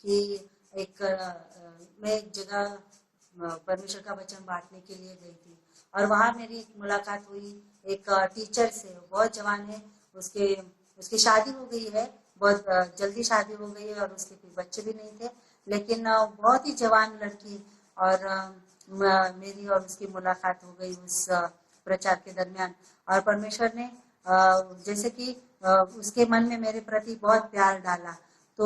कि मैं एक जगह परमेश्वर का वचन बांटने के लिए गई थी और वहां मेरी एक मुलाकात हुई एक टीचर से। बहुत जवान है, उसके उसकी शादी हो गई है, बहुत जल्दी शादी हो गई है और उसके कोई बच्चे भी नहीं थे, लेकिन बहुत ही जवान लड़की। और मेरी और उसकी मुलाकात हो गई उस प्रचार के दरमियान। और परमेश्वर ने जैसे कि उसके मन में मेरे प्रति बहुत प्यार डाला, तो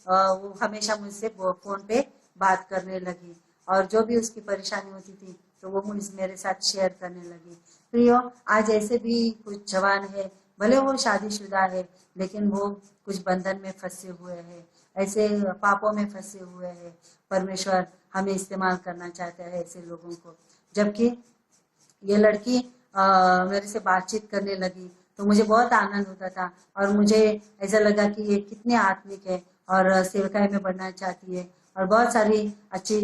वो हमेशा मुझसे फोन पे बात करने लगी और जो भी उसकी परेशानी होती थी तो वो मेरे साथ शेयर करने लगी। प्रियो, आज ऐसे भी कुछ जवान है, भले वो शादीशुदा है, लेकिन वो कुछ बंधन में फंसे हुए हैं, ऐसे पापों में फंसे हुए हैं। परमेश्वर हमें इस्तेमाल करना चाहता है ऐसे लोगों को। जबकि ये लड़की मेरे से बातचीत करने लगी तो मुझे बहुत आनंद होता था और मुझे ऐसा लगा कि ये कितनी आत्मिक है और सेवकाई में बढ़ना चाहती है और बहुत सारी अच्छी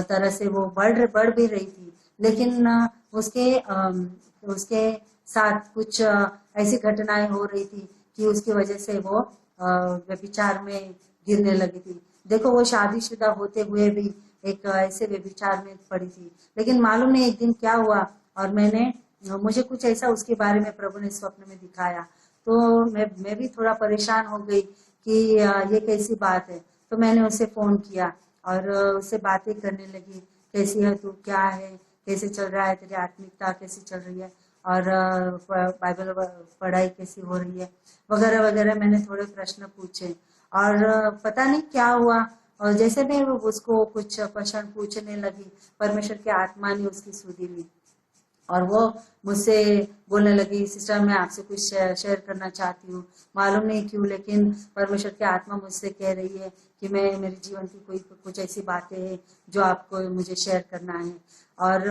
तरह से वो बढ़ भी रही थी। लेकिन उसके साथ कुछ ऐसी घटनाएं हो रही थी कि उसकी वजह से वो व्यभिचार में गिरने लगी थी। देखो, वो शादीशुदा होते हुए भी एक ऐसे व्यभिचार में पड़ी थी। लेकिन मालूम नहीं एक दिन क्या हुआ और मुझे कुछ ऐसा उसके बारे में प्रभु ने स्वप्न में दिखाया, तो मैं भी थोड़ा परेशान हो गई कि ये कैसी बात है। तो मैंने उसे फोन किया और उससे बातें करने लगी, कैसी है तू, क्या है, कैसे चल रहा है, तेरी आत्मिकता कैसी चल रही है और बाइबल पढ़ाई कैसी हो रही है, वगैरह वगैरह। मैंने थोड़े प्रश्न पूछे और पता नहीं क्या हुआ। और जैसे मैं उसको कुछ प्रश्न पूछने लगी, परमेश्वर की आत्मा ने उसकी सुधी ली और वो मुझसे बोलने लगी, सिस्टर मैं आपसे कुछ शेयर करना चाहती हूँ। मालूम नहीं क्यों, लेकिन परमेश्वर की आत्मा मुझसे कह रही है कि मैं मेरे जीवन की कुछ ऐसी बातें हैं जो आपको मुझे शेयर करना है। और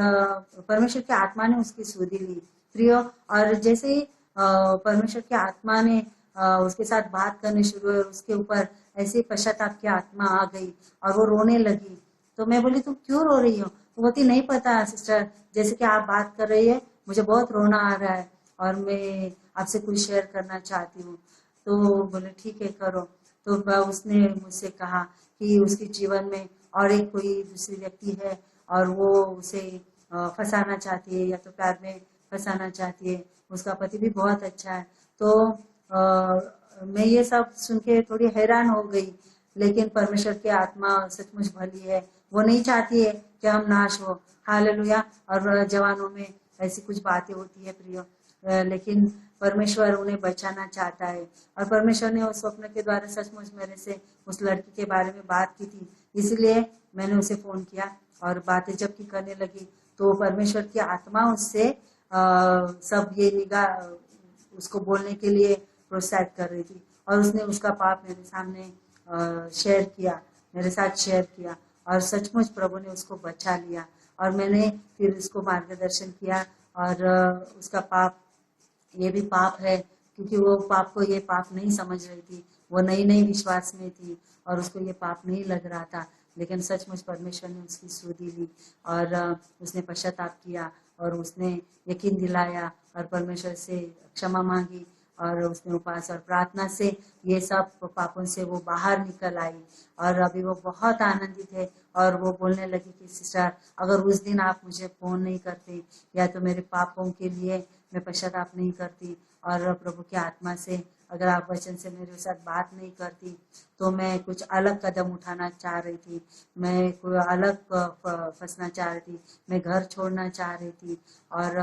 परमेश्वर की आत्मा ने उसकी सुधी ली, प्रियो। और जैसे ही परमेश्वर की आत्मा ने उसके साथ बात करनी शुरू हुई, उसके ऊपर ऐसे पश्चाताप की आत्मा आ गई और वो रोने लगी। तो मैं बोली, तुम क्यों रो रही हो? तो बोलती, नहीं पता सिस्टर, जैसे कि आप बात कर रही है मुझे बहुत रोना आ रहा है और मैं आपसे कुछ शेयर करना चाहती हूँ। तो बोले ठीक है, करो। तो उसने मुझसे कहा कि उसके जीवन में और एक कोई दूसरी व्यक्ति है और वो उसे फंसाना चाहती है या तो प्यार में फंसाना चाहती है। उसका पति भी बहुत अच्छा है। तो मैं ये सब सुन के थोड़ी हैरान हो गई, लेकिन परमेश्वर की आत्मा सचमुच भली है, वो नहीं चाहती है कि हम नाश हो। हालेलुया। और जवानों में ऐसी कुछ बातें होती है प्रियो, लेकिन परमेश्वर उन्हें बचाना चाहता है। और परमेश्वर ने उस स्वप्न के द्वारा सचमुच मेरे से उस लड़की के बारे में बात की थी, इसलिए मैंने उसे फोन किया और बातें जबकि करने लगी तो परमेश्वर की आत्मा उससे सब ये निगाह उसको बोलने के लिए प्रोत्साहित कर रही थी और उसने उसका पाप मेरे सामने शेयर किया, मेरे साथ शेयर किया और सचमुच प्रभु ने उसको बचा लिया। और मैंने फिर उसको मार्गदर्शन किया और उसका पाप ये भी पाप है, क्योंकि वो पाप को ये पाप नहीं समझ रही थी, वो नई नई विश्वास में थी और उसको ये पाप नहीं लग रहा था। लेकिन सचमुच परमेश्वर ने उसकी सुधि ली और उसने पश्चाताप किया और उसने यकीन दिलाया और परमेश्वर से क्षमा मांगी और उसने उपवास और प्रार्थना से ये सब पापों से वो बाहर निकल आई और अभी वो बहुत आनंदित है। और वो बोलने लगी कि सिस्टर, अगर उस दिन आप मुझे फोन नहीं करते या तो मेरे पापों के लिए मैं पश्चाताप नहीं करती और प्रभु की आत्मा से अगर आप वचन से मेरे साथ बात नहीं करती तो मैं कुछ अलग कदम उठाना चाह रही थी, मैं कोई अलग फंसना चाह रही थी, मैं घर छोड़ना चाह रही थी और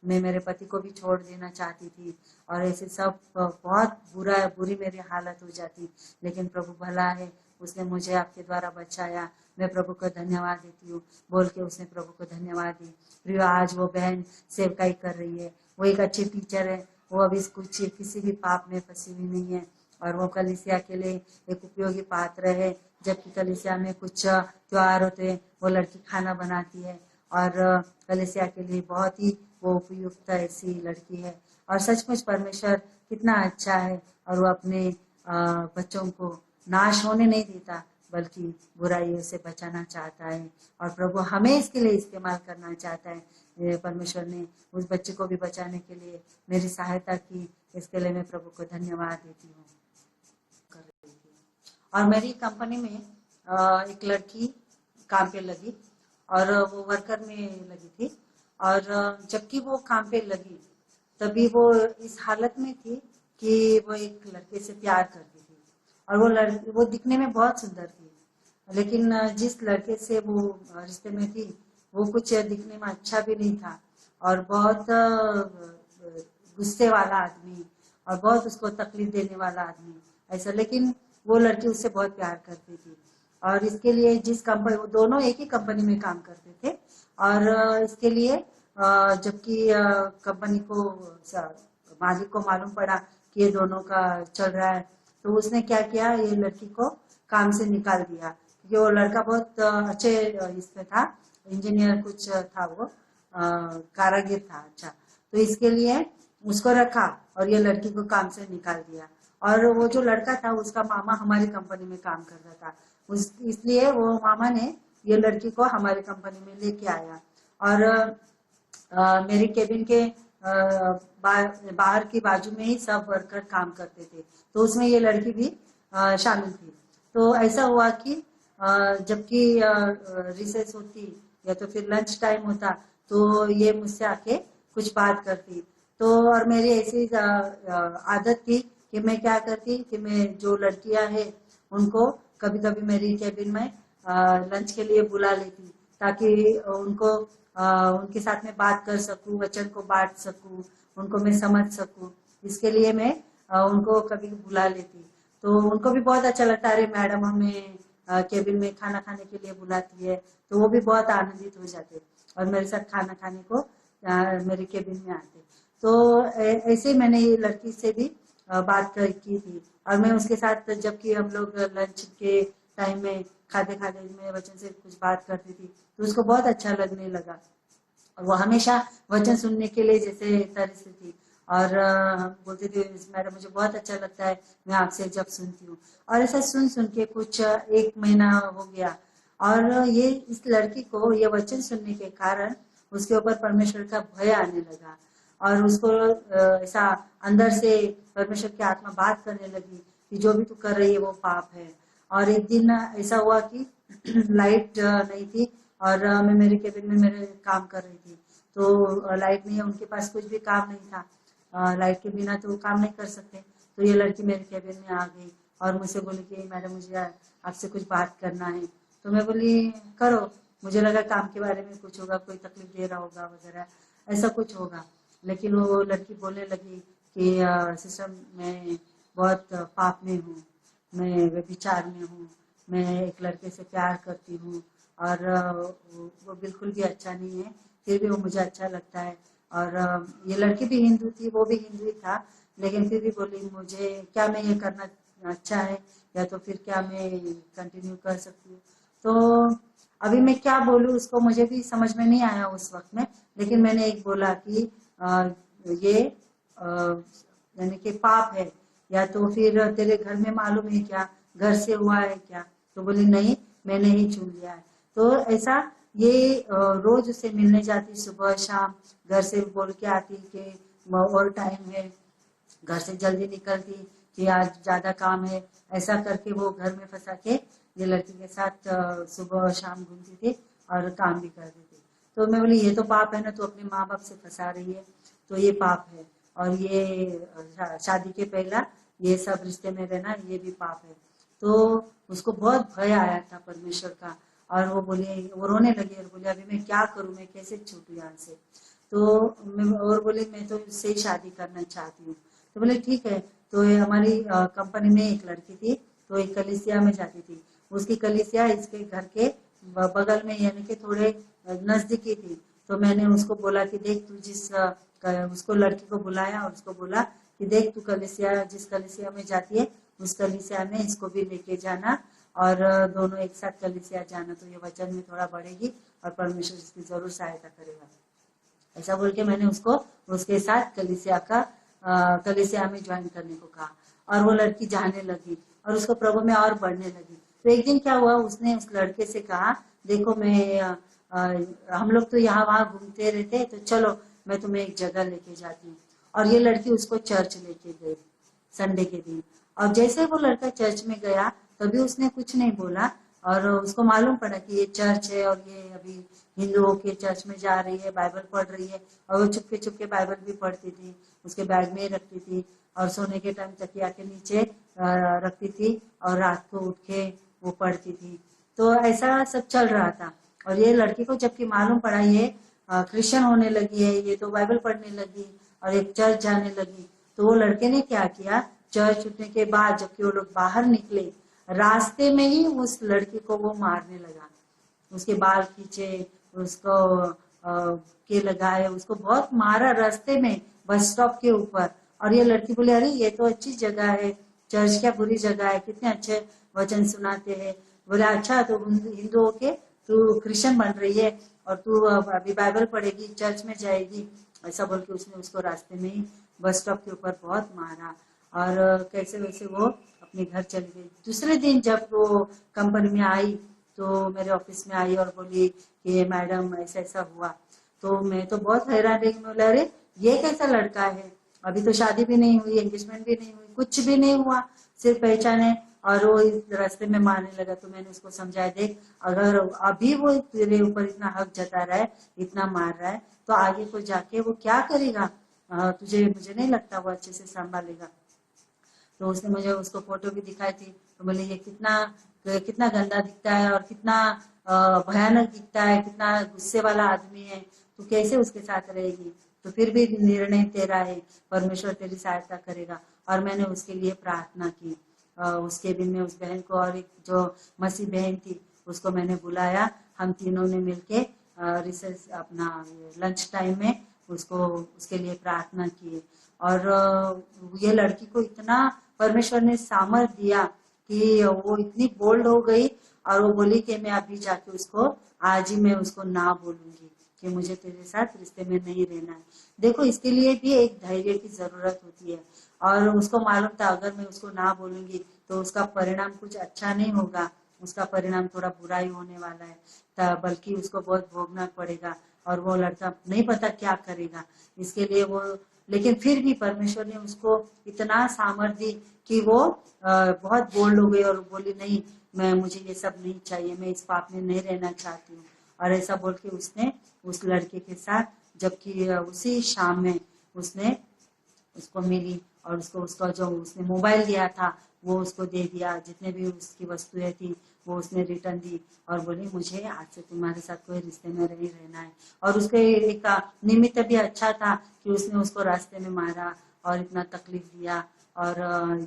मैं मेरे पति को भी छोड़ देना चाहती थी और ऐसे सब बहुत बुरी मेरी हालत हो जाती। लेकिन प्रभु भला है, उसने मुझे आपके द्वारा बचाया, मैं प्रभु को धन्यवाद देती हूँ। बोल के उसने प्रभु को धन्यवाद दी। प्रिय, आज वो बहन सेवकाई कर रही है, वो एक अच्छी टीचर है, वो अभी कुछ किसी भी पाप में फंसी हुई नहीं है और वो कलीसिया के लिए एक उपयोगी पात्र है। जबकि कलीसिया में कुछ त्योहार होते हैं, वो लड़की खाना बनाती है और कलीसिया के लिए बहुत ही वो उपयुक्त ऐसी लड़की है। और सचमुच परमेश्वर कितना अच्छा है और वो अपने बच्चों को नाश होने नहीं देता बल्कि बुराइयों से बचाना चाहता है और प्रभु हमें इसके लिए इस्तेमाल करना चाहता है। परमेश्वर ने उस बच्चे को भी बचाने के लिए मेरी सहायता की, इसके लिए मैं प्रभु को धन्यवाद देती हूँ। और मेरी कंपनी में एक लड़की काम पे लगी और वो वर्कर में लगी थी। और जबकि वो काम पे लगी तभी वो इस हालत में थी कि वो एक लड़के से प्यार करती थी। और वो लड़की वो दिखने में बहुत सुंदर थी, लेकिन जिस लड़के से वो रिश्ते में थी वो कुछ दिखने में अच्छा भी नहीं था और बहुत गुस्से वाला आदमी और बहुत उसको तकलीफ देने वाला आदमी ऐसा। लेकिन वो लड़की उससे बहुत प्यार करती थी और इसके लिए जिस कंपनी, वो दोनों एक ही कंपनी में काम करते थे। और इसके लिए जबकि कंपनी को मालिक को मालूम पड़ा कि ये दोनों का चल रहा है, तो उसने क्या किया, ये लड़की को काम से निकाल दिया क्योंकि वो लड़का बहुत अच्छे इसमें था, इंजीनियर कुछ था, वो कारागिर था। अच्छा, तो इसके लिए उसको रखा और ये लड़की को काम से निकाल दिया। और वो जो लड़का था उसका मामा हमारी कंपनी में काम करता था, इसलिए वो मामा ने ये लड़की को हमारी कंपनी में लेके आया। और मेरी केबिन के बाहर की बाजू में ही सब वर्कर काम करते थे, तो उसमें ये लड़की भी शामिल थी। तो ऐसा हुआ कि जबकि रिसेस होती या तो फिर लंच टाइम होता तो ये मुझसे आके कुछ बात करती। तो और मेरी ऐसी आदत थी कि मैं क्या करती कि मैं जो लड़कियां हैं उनको कभी कभी मेरी केबिन में लंच के लिए बुला लेती ताकि उनको उनके साथ में बात कर सकूं, वचन को बांट सकूं, उनको मैं समझ सकूं। इसके लिए मैं उनको कभी बुला लेती। तो उनको भी बहुत अच्छा लगता है, अरे मैडम हमें केबिन में खाना खाने के लिए बुलाती है, तो वो भी बहुत आनंदित हो जाते और मेरे साथ खाना खाने को मेरे केबिन में आते। तो ऐसे मैंने ये लड़की से भी बात की थी। और मैं उसके साथ जबकि हम लोग लंच के टाइम में खाते खाते में वचन से कुछ बात करती थी तो उसको बहुत अच्छा लगने लगा। और वो हमेशा वचन सुनने के लिए जैसे तरसती थी और बोलती थी, मैडम मुझे बहुत अच्छा लगता है मैं आपसे जब सुनती हूँ। और ऐसा सुन सुन के कुछ 1 महीना हो गया और ये इस लड़की को ये वचन सुनने के कारण उसके ऊपर परमेश्वर का भय आने लगा और उसको ऐसा अंदर से परमेश्वर की आत्मा बात करने लगी कि जो भी तू कर रही है वो पाप है। और एक दिन ऐसा हुआ कि लाइट नहीं थी और मैं मेरे केबिन में मेरे काम कर रही थी, तो लाइट नहीं है, उनके पास कुछ भी काम नहीं था, लाइट के बिना तो वो काम नहीं कर सकते। तो ये लड़की मेरे केबिन में आ गई और मुझसे बोली कि मैडम मुझे आपसे कुछ बात करना है। तो मैं बोली करो, मुझे लगा काम के बारे में कुछ होगा, कोई तकलीफ दे रहा होगा वगैरह, ऐसा कुछ होगा। लेकिन वो लड़की बोलने लगी कि सिस्टर मैं बहुत पाप में हूँ, मैं व्यभिचार में हूँ, मैं एक लड़के से प्यार करती हूँ और वो बिल्कुल भी अच्छा नहीं है, फिर भी वो मुझे अच्छा लगता है। और ये लड़की भी हिंदू थी, वो भी हिंदू ही था, लेकिन फिर भी बोली मुझे क्या मैं ये करना अच्छा है या तो फिर क्या मैं कंटिन्यू कर सकती हूँ। तो अभी मैं क्या बोलूँ उसको, मुझे भी समझ में नहीं आया उस वक्त में। लेकिन मैंने एक बोला कि ये यानी कि पाप है या तो फिर तेरे घर में मालूम है क्या, घर से हुआ है क्या? तो बोली नहीं, मैंने ही चुन लिया है। तो ऐसा ये रोज उसे मिलने जाती, सुबह शाम घर से बोल के आती कि और टाइम है, घर से जल्दी निकलती कि आज ज्यादा काम है, ऐसा करके वो घर में फंसा के ये लड़की के साथ सुबह शाम घूमती थी और काम भी करती थी। तो मैं बोली ये तो पाप है ना, तो अपने माँ बाप से फंसा रही है, तो ये पाप है। और ये शादी के पहला ये सब रिश्ते में रहना ये भी पाप है। तो उसको बहुत भय आया था परमेश्वर का और वो बोले, वो रोने लगी और बोले अभी मैं क्या करूं, मैं कैसे छूटू यहाँ से। तो मैं और बोले मैं तो इससे ही शादी करना चाहती हूँ। तो बोले ठीक है। तो ये हमारी कंपनी में एक लड़की थी, तो एक कलिसिया में जाती थी, उसकी कलिसिया इसके घर के बगल में यानी कि थोड़े नजदीकी थी। तो मैंने उसको बोला कि देख तू उसको लड़की को बुलाया और उसको बोला कि देख तू कलिसिया जिस कलिसिया में जाती है उस कलिसिया में इसको भी लेके जाना और दोनों एक साथ कलिसिया जाना, तो ये वचन में थोड़ा बढ़ेगी और परमेश्वर इसकी जरूर सहायता करेगा। ऐसा बोल के मैंने उसको उसके साथ कलिसिया में ज्वाइन करने को कहा और वो लड़की जाने लगी और उसको प्रभु में और बढ़ने लगी। तो एक दिन क्या हुआ, उसने उस लड़के से कहा देखो मैं हम लोग तो यहाँ वहां घूमते रहते, तो चलो मैं तुम्हें एक जगह लेके जाती हूँ। और ये लड़की उसको चर्च लेके गई संडे के दिन। और जैसे वो लड़का चर्च में गया तभी उसने कुछ नहीं बोला। और उसको मालूम पड़ा कि ये चर्च है और ये अभी हिंदुओं के चर्च में जा रही है, बाइबल पढ़ रही है। और वो चुपके चुपके बाइबल भी पढ़ती थी, उसके बैग में ही रखती थी और सोने के टाइम तकिया के नीचे रखती थी और रात को उठ के वो पढ़ती थी। तो ऐसा सब चल रहा था। और ये लड़की को जबकि मालूम पड़ा ये क्रिश्चियन होने लगी है, ये तो बाइबल पढ़ने लगी और एक चर्च जाने लगी, तो वो लड़के ने क्या किया, चर्च छूटने के बाद जबकि वो लोग बाहर निकले, रास्ते में ही उस लड़की को वो मारने लगा। उसके बाल खींचे, उसको के लगाए, उसको बहुत मारा रास्ते में, बस स्टॉप के ऊपर। और ये लड़की बोले अरे ये तो अच्छी जगह है, चर्च क्या बुरी जगह है, कितने अच्छे वचन सुनाते हैं। बोले अच्छा तो हिंदू होके तू क्रिश्चियन बन रही है और तू अभी बाइबल पढ़ेगी, चर्च में जाएगी, ऐसा बोल के उसने उसको रास्ते में ही बस स्टॉप के ऊपर बहुत मारा। और कैसे वैसे वो अपने घर चली गई। दूसरे दिन जब वो कंपनी में आई तो मेरे ऑफिस में आई और बोली कि मैडम ऐसा ऐसा हुआ। तो मैं तो बहुत हैरान रही, बोला अरे ये कैसा लड़का है, अभी तो शादी भी नहीं हुई, एंगेजमेंट भी नहीं हुई, कुछ भी नहीं हुआ, सिर्फ पहचाने और वो इस रास्ते में मारने लगा। तो मैंने उसको समझाया देख अगर अभी वो तेरे ऊपर इतना हक जता रहा है, इतना मार रहा है, तो आगे को जाके वो क्या करेगा, तुझे मुझे नहीं लगता वो अच्छे से संभालेगा। तो उसने मुझे उसको फोटो भी दिखाई थी। तो बोले ये कितना कितना गंदा दिखता है और कितना भयानक दिखता है, कितना गुस्से वाला आदमी है, तो कैसे उसके साथ रहेगी। तो फिर भी निर्णय तेरा है, परमेश्वर तेरी सहायता करेगा। और मैंने उसके लिए प्रार्थना की। उसके दिन में उस बहन को और एक जो मसीह बहन थी उसको मैंने बुलाया, हम तीनों ने मिलके रिसर्च अपना लंच टाइम में उसको उसके लिए प्रार्थना की। और ये लड़की को इतना परमेश्वर ने सामर्थ दिया कि वो इतनी बोल्ड हो गई और वो बोली कि मैं अभी जाके उसको आज ही मैं उसको ना बोलूंगी कि मुझे तेरे साथ रिश्ते में नहीं रहना है। देखो इसके लिए भी एक धैर्य की जरूरत होती है। और उसको मालूम था अगर मैं उसको ना बोलूंगी तो उसका परिणाम कुछ अच्छा नहीं होगा, उसका परिणाम थोड़ा बुरा ही होने वाला है, बल्कि उसको बहुत भोगना पड़ेगा और वो लड़का नहीं पता क्या करेगा। इसके लिए वो, लेकिन फिर भी परमेश्वर ने उसको इतना सामर्थ्य दी कि वो बहुत बोल्ड हो गई और बोली नहीं मैं मुझे ये सब नहीं चाहिए, मैं इस पाप में नहीं रहना चाहती हूँ। और ऐसा बोल के उसने उस लड़के के साथ, जबकि उसी शाम में उसने उसको मिली और उसको उसका जो उसने मोबाइल दिया था वो उसको दे दिया, जितने भी उसकी वस्तुएं थी वो उसने रिटर्न दी और बोली मुझे आज से तुम्हारे साथ कोई रिश्ते में नहीं रहना है। और उसके एक निमित्त भी अच्छा था कि उसने उसको रास्ते में मारा और इतना तकलीफ दिया और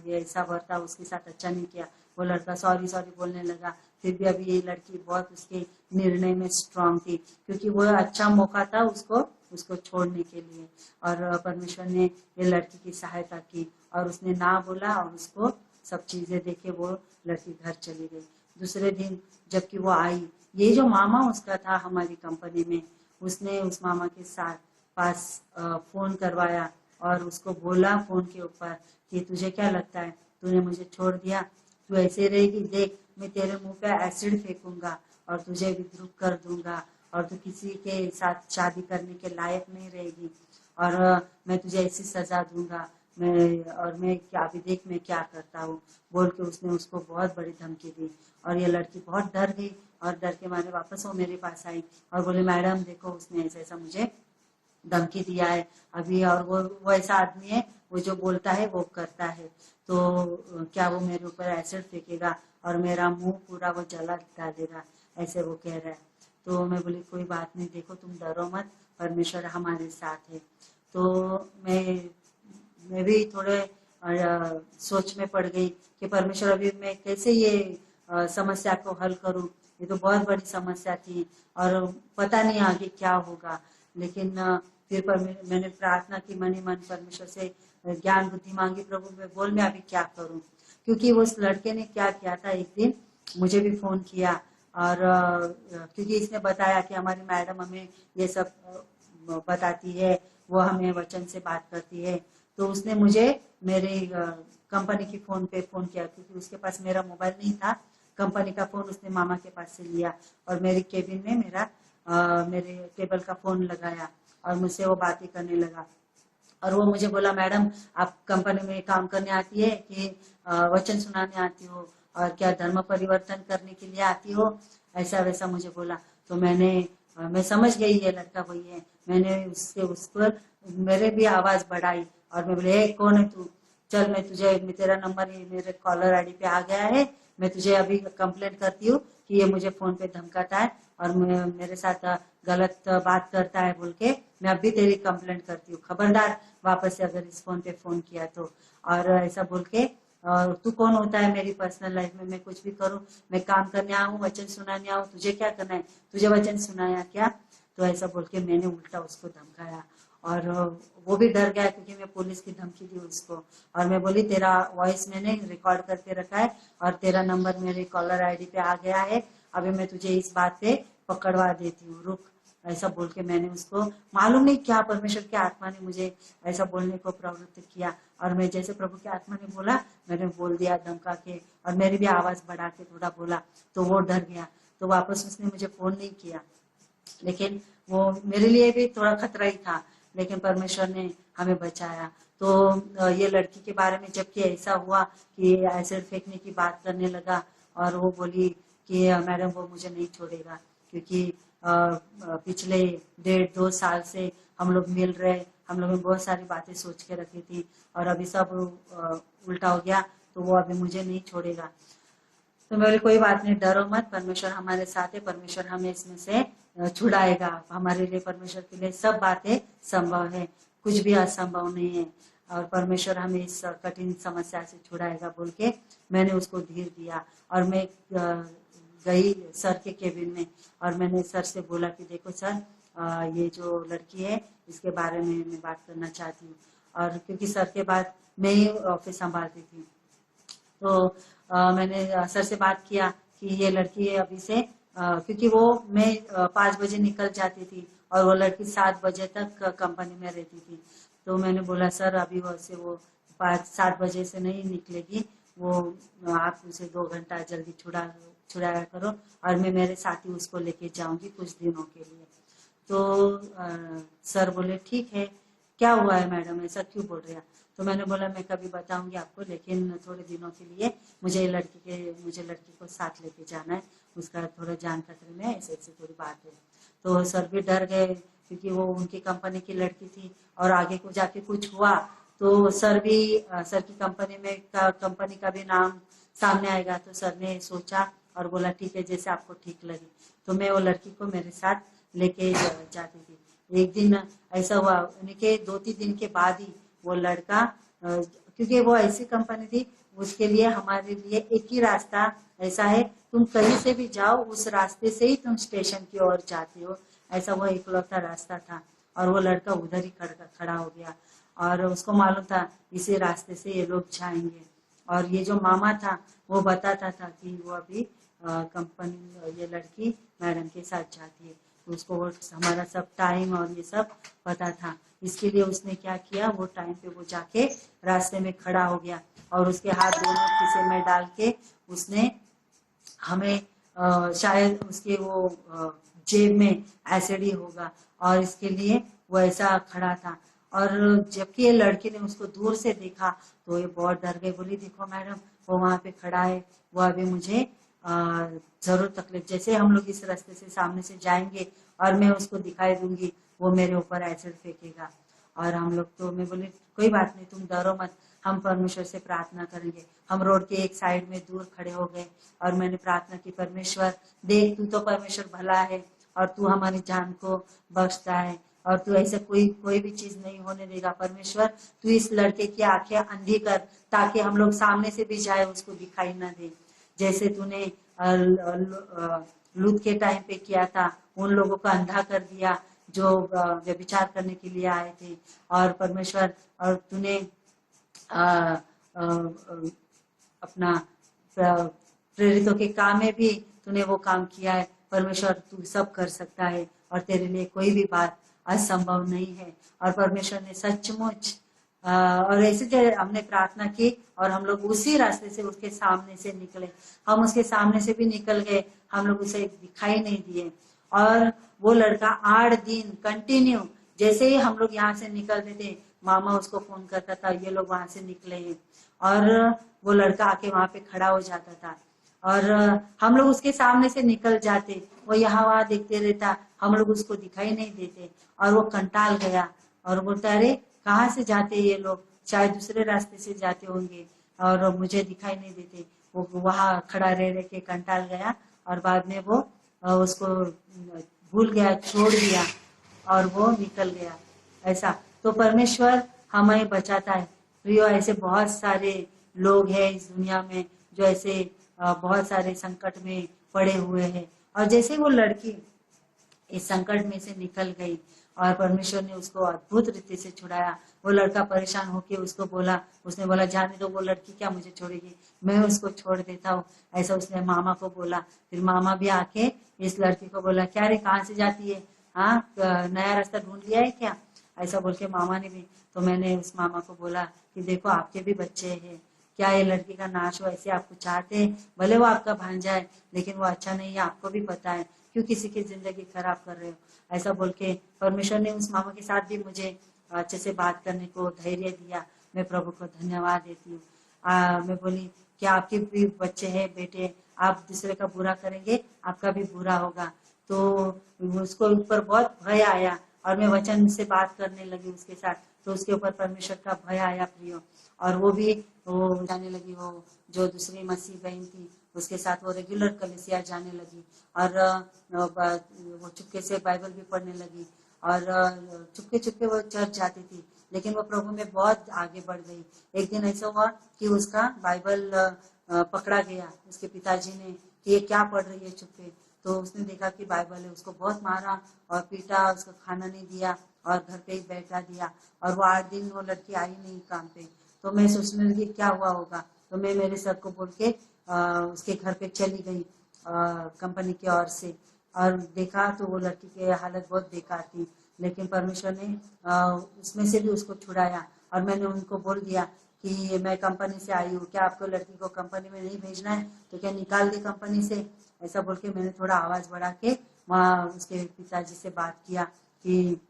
ये ऐसा बर्ताव उसके साथ अच्छा नहीं किया। वो लड़का सॉरी सॉरी बोलने लगा, फिर भी अभी ये लड़की बहुत उसके निर्णय में स्ट्रांग थी क्योंकि वो अच्छा मौका था उसको उसको छोड़ने के लिए। और परमेश्वर ने ये लड़की की सहायता की और उसने ना बोला और उसको सब चीजें देखे वो लड़की घर चली गई। दूसरे दिन जबकि वो आई, ये जो मामा उसका था हमारी कंपनी में, उसने उस मामा के साथ पास फोन करवाया और उसको बोला फोन के ऊपर कि तुझे क्या लगता है, तूने मुझे छोड़ दिया, तू ऐसे रहेगी, देख मैं तेरे मुंह पे एसिड फेंकूंगा और तुझे विद्रुप कर दूंगा और तू किसी के साथ शादी करने के लायक नहीं रहेगी और मैं तुझे ऐसी सजा दूंगा, मैं क्या अभी देख मैं क्या करता हूँ बोल के उसने उसको बहुत बड़ी धमकी दी। और ये लड़की बहुत डर गई और डर के मारे वापस वो मेरे पास आई और बोले मैडम देखो उसने ऐसा ऐसा मुझे धमकी दिया है अभी, और वो ऐसा आदमी है, वो जो बोलता है वो करता है, तो क्या वो मेरे ऊपर एसिड फेंकेगा और मेरा मुंह पूरा वो जला डालेगा, ऐसे वो कह रहा है। तो मैं बोली कोई बात नहीं, देखो तुम डरो मत, परमेश्वर हमारे साथ है। तो मैं भी थोड़े सोच में पड़ गई कि परमेश्वर अभी मैं कैसे ये समस्या को हल करूं, ये तो बहुत बड़ी समस्या थी और पता नहीं आगे क्या होगा। लेकिन फिर मैंने प्रार्थना की मन ही मन परमेश्वर से, ज्ञान बुद्धि मांगी प्रभु, मैं बोल मैं अभी क्या करूं। क्योंकि उस लड़के ने क्या किया था, एक दिन मुझे भी फोन किया और क्योंकि इसने बताया कि हमारी मैडम हमें ये सब बताती है, वो हमें वचन से बात करती है, तो उसने मुझे मेरे कंपनी की फोन पे फोन किया क्योंकि उसके पास मेरा मोबाइल नहीं था, कंपनी का फोन उसने मामा के पास से लिया और मेरी केबिन में मेरे टेबल का फोन लगाया और मुझसे वो बातें करने लगा। और वो मुझे बोला मैडम आप कंपनी में काम करने आती है कि वचन सुनाने आती हो, और क्या धर्म परिवर्तन करने के लिए आती हो, ऐसा वैसा मुझे बोला। तो मैं समझ गई ये लड़का वही है। मैंने उससे उसको मेरे भी आवाज बढ़ाई और मैं बोले, "ए, कौन है तू? चल, मैं तेरा नंबर मेरे कॉलर आईडी पे आ गया है, मैं तुझे अभी कंप्लेंट करती हूँ कि ये मुझे फोन पे धमकाता है और मेरे साथ गलत बात करता है बोल के मैं अभी तेरी कंप्लेंट करती हूँ, खबरदार वापस से अगर इस फोन पे फोन किया तो।" और ऐसा बोल के, और तू कौन होता है मेरी पर्सनल लाइफ में, मैं कुछ भी करूं, मैं काम करने आऊं, वचन सुनाने आऊं, तुझे क्या करना है, तुझे वचन सुनाया क्या? तो ऐसा बोल के मैंने उल्टा उसको धमकाया और वो भी डर गया क्योंकि मैं पुलिस की धमकी दी उसको। और मैं बोली, तेरा वॉइस मैंने रिकॉर्ड करके रखा है और तेरा नंबर मेरे कॉलर आईडी पे आ गया है, अभी मैं तुझे इस बात पे पकड़वा देती हूँ, रुक। ऐसा बोल के मैंने उसको, मालूम नहीं क्या परमेश्वर की आत्मा ने मुझे ऐसा बोलने को प्रवृत्त किया और मैं जैसे प्रभु की आत्मा ने बोला मैंने बोल दिया धमका के, और मेरी भी आवाज बढ़ा के थोड़ा बोला तो वो डर गया। तो वापस उसने मुझे फोन नहीं किया, लेकिन वो मेरे लिए भी थोड़ा खतरा ही था, लेकिन परमेश्वर ने हमें बचाया। तो ये लड़की के बारे में जबकि ऐसा हुआ कि एसिड फेंकने की बात करने लगा और वो बोली कि मैडम वो मुझे नहीं छोड़ेगा, क्योंकि पिछले 1.5-2 साल से हम लोग मिल रहे, हम लोग ने बहुत सारी बातें सोच के रखी थी और अभी सब उल्टा हो गया, तो वो अभी मुझे नहीं छोड़ेगा। तो मैं बोली, कोई बात नहीं, डरो मत, परमेश्वर हमारे साथ है, परमेश्वर हमें इसमें से छुड़ाएगा। हमारे लिए, परमेश्वर के लिए सब बातें संभव है, कुछ भी असंभव नहीं है, और परमेश्वर हमें इस कठिन समस्या से छुड़ाएगा बोल के मैंने उसको धीर दिया। और मैं गई सर के केबिन में और मैंने सर से बोला कि देखो सर, ये जो लड़की है इसके बारे में मैं बात करना चाहती हूँ। और क्योंकि सर के बाद मैं ही ऑफिस संभालती थी, तो मैंने सर से बात किया कि ये लड़की है अभी से, क्योंकि वो मैं 5 बजे निकल जाती थी और वो लड़की 7 बजे तक कंपनी में रहती थी। तो मैंने बोला, सर अभी वो 5-7 बजे से नहीं निकलेगी, वो आप उसे 2 घंटा जल्दी छुड़ाया करो और मैं मेरे साथ ही उसको लेके जाऊंगी कुछ दिनों के लिए। तो सर बोले, ठीक है, क्या हुआ है मैडम, ऐसा क्यों बोल रहे हैं? तो मैंने बोला, मैं कभी बताऊंगी आपको, लेकिन थोड़े दिनों के लिए मुझे लड़की को साथ लेके जाना है, उसका थोड़ा जान खतरे में, ऐसे ऐसे थोड़ी बात है। तो सर भी डर गए क्योंकि वो उनकी कंपनी की लड़की थी और आगे को जाके कुछ हुआ तो सर की कंपनी का भी नाम सामने आएगा। तो सर ने सोचा और बोला, ठीक है, जैसे आपको ठीक लगे। तो मैं वो लड़की को मेरे साथ लेके जाती थी। एक दिन ऐसा हुआ, उनके 2-3 दिन के बाद ही वो लड़का, क्योंकि वो ऐसी कंपनी थी, उसके लिए हमारे लिए एक ही रास्ता ऐसा है, तुम कहीं से भी जाओ उस रास्ते से ही तुम स्टेशन की ओर जाते हो, ऐसा वो इकलौता रास्ता था। और वो लड़का उधर ही खड़ा हो गया और उसको मालूम था इसी रास्ते से ये लोग जाएंगे। और ये जो मामा था वो बताता था कि वो अभी कंपनी, ये लड़की मैडम के साथ जाती है, तो उसको वो हमारा सब टाइम और ये सब पता था। इसके लिए उसने क्या किया, वो टाइम पे वो जाके रास्ते में खड़ा हो गया और उसके हाथ दोनों खीसे में डाल के उसने हमें, शायद उसके वो जेब में एसिड ही होगा और इसके लिए वो ऐसा खड़ा था। और जबकि ये लड़की ने उसको दूर से देखा तो ये बहुत डर गई, बोली, देखो मैडम वो वहां पे खड़ा है, वो अभी मुझे जरूर तकलीफ, जैसे हम लोग इस रास्ते से सामने से जाएंगे और मैं उसको दिखाई दूंगी वो मेरे ऊपर एसिड फेंकेगा। और हम लोग, तो मैं बोली, कोई बात नहीं, तुम डरो मत, हम परमेश्वर से प्रार्थना करेंगे। हम रोड के एक साइड में दूर खड़े हो गए और मैंने प्रार्थना की, परमेश्वर देख, तू तो परमेश्वर भला है और तू हमारी जान को बख्शता है और तू ऐसे कोई भी चीज नहीं होने देगा। परमेश्वर तू इस लड़के की आंखें अंधी कर ताकि हम लोग सामने से भी जाए उसको दिखाई ना दे, जैसे तूने लूत के टाइम पे किया था, उन लोगों को अंधा कर दिया जो व्यभिचार करने के लिए आए थे। और परमेश्वर, और तूने अपना प्रेरितों के काम में भी तूने वो काम किया है। परमेश्वर तू सब कर सकता है और तेरे लिए कोई भी बात असंभव नहीं है। और परमेश्वर ने सचमुच और ऐसे हमने प्रार्थना की और हम लोग उसी रास्ते से उसके सामने से निकले। हम उसके सामने से भी निकल गए, हम लोग उसे दिखाई नहीं दिए। और वो लड़का 8 दिन कंटिन्यू, जैसे ही हम लोग यहाँ से निकलते थे मामा उसको फोन करता था, ये लोग वहां से निकले हैं, और वो लड़का आके वहां पे खड़ा हो जाता था। और हम लोग उसके सामने से निकल जाते, वो यहाँ वहां देखते रहता, हम लोग उसको दिखाई नहीं देते, और वो कंटाल गया और बोलता अरे कहाँ से जाते ये लोग, शायद दूसरे रास्ते से जाते होंगे और मुझे दिखाई नहीं देते। वो वहां खड़ा रह रह के कंटाल गया और बाद में वो उसको भूल गया, छोड़ दिया और वो निकल गया। ऐसा तो परमेश्वर हमें बचाता है। प्रियो, ऐसे बहुत सारे लोग हैं इस दुनिया में जो ऐसे बहुत सारे संकट में पड़े हुए हैं, और जैसे वो लड़की इस संकट में से निकल गई और परमेश्वर ने उसको अद्भुत रीति से छुड़ाया। वो लड़का परेशान होके उसको बोला, उसने बोला जाने दो, वो लड़की क्या मुझे छोड़ेगी, मैं उसको छोड़ देता हूँ। ऐसा उसने मामा को बोला। फिर मामा भी आके इस लड़की को बोला क्या रे कहाँ से जाती है, हाँ नया रास्ता ढूंढ लिया है क्या, ऐसा बोल के मामा ने भी। तो मैंने उस मामा को बोला कि देखो आपके भी बच्चे हैं, क्या ये लड़की का नाश हो, ऐसे आपको चाहते हैं, भले वो आपका भांजा है लेकिन वो अच्छा नहीं है, आपको भी पता है, क्यों किसी की जिंदगी खराब कर रहे हो। ऐसा बोल के परमेश्वर ने उस मामा के साथ भी मुझे अच्छे से बात करने को धैर्य दिया। मैं प्रभु को धन्यवाद देती हूँ। मैं बोली कि आपके भी बच्चे हैं बेटे, आप दूसरे का बुरा करेंगे आपका भी बुरा होगा। तो उसको ऊपर बहुत भय आया और मैं वचन से बात करने लगी उसके साथ, तो उसके ऊपर परमेश्वर का भय आया प्रियो, और वो भी वो जाने लगी, वो जो दूसरी मसीह बहन थी उसके साथ वो रेगुलर कलीसिया जाने लगी, और वो चुपके से बाइबल भी पढ़ने लगी, और चुपके चुपके वो चर्च जाती थी, लेकिन वो प्रभु में बहुत आगे बढ़ गई। एक दिन ऐसा हुआ कि उसका बाइबल पकड़ा गया, उसके पिताजी ने कि ये क्या पढ़ रही है चुपके, तो उसने देखा कि बाइबल है, उसको बहुत मारा और पीटा, उसको खाना नहीं दिया और घर पे ही बैठा दिया, और वो 8 दिन वो लड़की आई नहीं काम पे। तो मैं सोचने लगी क्या हुआ होगा, तो मैं मेरे सर को बोल के उसके घर पे चली गई कंपनी की ओर से, और देखा तो वो लड़की की हालत बहुत बेकार थी, लेकिन परमेश्वर ने उसमें से भी उसको छुड़ाया। और मैंने उनको बोल दिया कि मैं कंपनी से आई हूँ, क्या आपको लड़की को कंपनी में नहीं भेजना है तो क्या निकाल दे कंपनी से, ऐसा बोल के मैंने थोड़ा आवाज बढ़ा के वहाँ उसके पिताजी से बात किया कि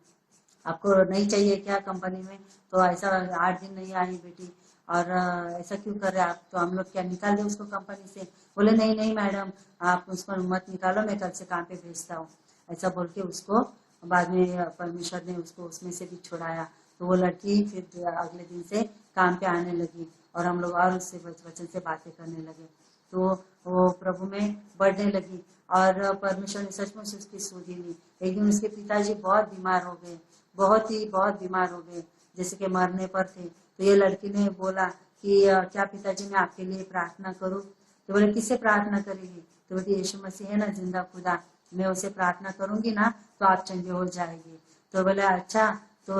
आपको नहीं चाहिए क्या कंपनी में, तो ऐसा 8 दिन नहीं आई बेटी और ऐसा क्यों कर रहे आप, तो हम लोग क्या निकाल दे उसको कंपनी से। बोले नहीं नहीं मैडम आप उसको मत निकालो, मैं कल से काम पे भेजता हूँ। ऐसा बोल के उसको बाद में परमेश्वर ने उसको उसमें से भी छुड़ाया। तो वो लड़की फिर अगले दिन से काम पे आने लगी और हम लोग और उससे वचन से बातें करने लगे, तो वो प्रभु में बढ़ने लगी और परमेश्वर ने सचमुच उसकी सुधी ली। एक दिन उसके पिताजी बहुत बीमार हो गए, बहुत बीमार हो गए, जैसे कि मरने पर थे। तो ये लड़की ने बोला कि क्या पिताजी मैं आपके लिए प्रार्थना करूं, तो बोले किससे प्रार्थना करेगी, तो बोलती यीशु मसीह है ना जिंदा खुदा, मैं उसे प्रार्थना करूंगी ना तो आप चंगे हो जाएंगे। तो बोले अच्छा तो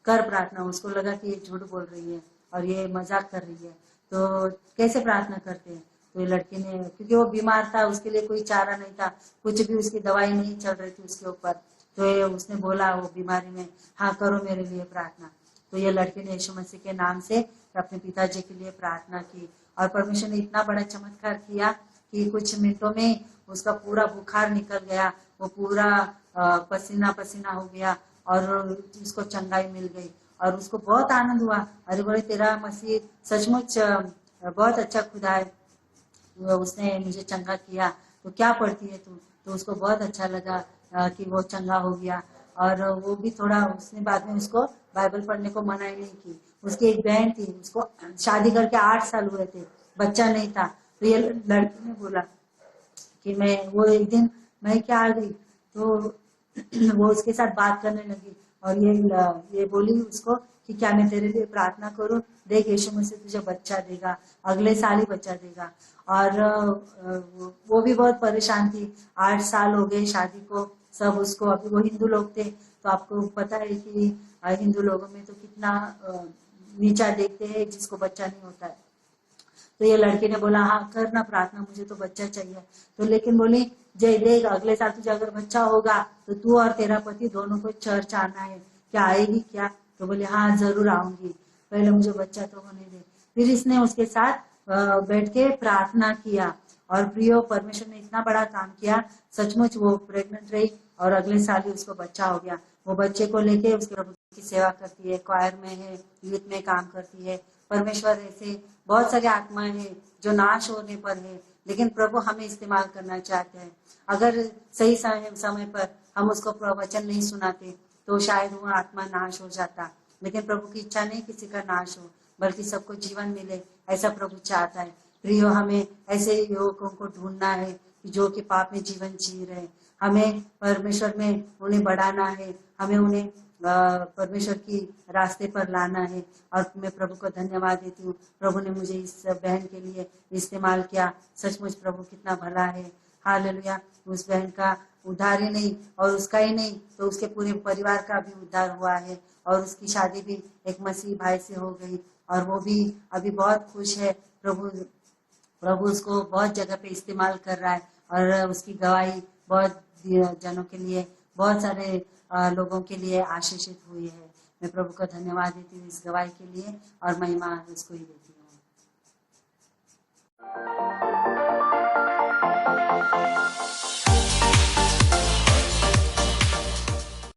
कर प्रार्थना। उसको लगा कि ये झूठ बोल रही है और ये मजाक कर रही है, तो कैसे प्रार्थना करते हैं। तो ये लड़की ने, क्योंकि वो बीमार था उसके लिए कोई चारा नहीं था, कुछ भी उसकी दवाई नहीं चल रही थी उसके ऊपर, तो ये उसने बोला वो बीमारी में हाँ करो मेरे लिए प्रार्थना। तो ये लड़की ने यीशु मसीह के नाम से अपने पिताजी के लिए प्रार्थना की और परमेश्वर ने इतना बड़ा चमत्कार किया कि कुछ मिनटों में उसका पूरा बुखार निकल गया, वो पूरा पसीना पसीना हो गया और उसको चंगाई मिल गई और उसको बहुत आनंद हुआ। अरे बोले तेरा मसीह सचमुच बहुत अच्छा खुदा है, उसने मुझे चंगा किया, तो क्या पढ़ती है तू, तो उसको बहुत अच्छा लगा कि वो चंगा हो गया। और वो भी थोड़ा, उसने बाद में उसको बाइबल पढ़ने को मना ही नहीं की। उसकी एक बहन थी, उसको शादी करके 8 साल हुए थे, बच्चा नहीं था, तो ये लड़की ने बोला कि मैं, वो एक दिन मैं क्या आ गई तो वो उसके साथ बात करने लगी और ये बोली उसको कि क्या मैं तेरे लिए प्रार्थना करूं, देख यीशु मसीह तुझे बच्चा देगा, अगले साल ही बच्चा देगा। और वो भी बहुत परेशान थी, 8 साल हो गए शादी को, सब उसको, अभी वो हिंदू लोग थे तो आपको पता है कि हिंदू लोगों में तो कितना नीचा देखते हैं जिसको बच्चा नहीं होता है। तो ये लड़के ने बोला हाँ करना प्रार्थना, मुझे तो बच्चा चाहिए। तो लेकिन बोली जय देख अगले साल तुझे अगर बच्चा होगा तो तू और तेरा पति दोनों को चर्च आना है, क्या आएगी क्या, तो बोले हाँ जरूर आऊंगी, पहले मुझे बच्चा तो होने दे। फिर इसने उसके साथ बैठ के प्रार्थना किया और प्रियो परमेश्वर ने इतना बड़ा काम किया, सचमुच वो प्रेग्नेंट रही और अगले साल ही उसको बच्चा हो गया। वो बच्चे को लेके उसके प्रभु की सेवा करती है, क्वायर में है, यूथ में काम करती है। परमेश्वर ऐसे बहुत सारी आत्माएं हैं जो नाश होने पर है लेकिन प्रभु हमें इस्तेमाल करना चाहते हैं। अगर सही समय पर हम उसको वचन नहीं सुनाते तो शायद वो आत्मा नाश हो जाता, लेकिन प्रभु की इच्छा नहीं किसी का नाश हो, बल्कि सबको जीवन मिले, ऐसा प्रभु चाहता है। प्रियो, हमें ऐसे युवकों को ढूंढना है जो कि पाप में जीवन जी रहे। हमें परमेश्वर में उन्हें बढ़ाना है, हमें उन्हें परमेश्वर की रास्ते पर लाना है। और मैं प्रभु को धन्यवाद देती हूँ, प्रभु ने मुझे इस बहन के लिए इस्तेमाल किया। सचमुच प्रभु कितना भला है। हालेलुया। उस बहन का उद्धार ही नहीं और उसका ही नहीं तो उसके पूरे परिवार का भी उद्धार हुआ है, और उसकी शादी भी एक मसीह भाई से हो गई, और वो भी अभी बहुत खुश है। प्रभु उसको बहुत जगह पे इस्तेमाल कर रहा है, और उसकी गवाही बहुत जनों के लिए, बहुत सारे लोगों के लिए आशीषित हुई है। मैं प्रभु का धन्यवाद देती हूँ इस गवाही के लिए, और महिमा उसको ही देती हूँ।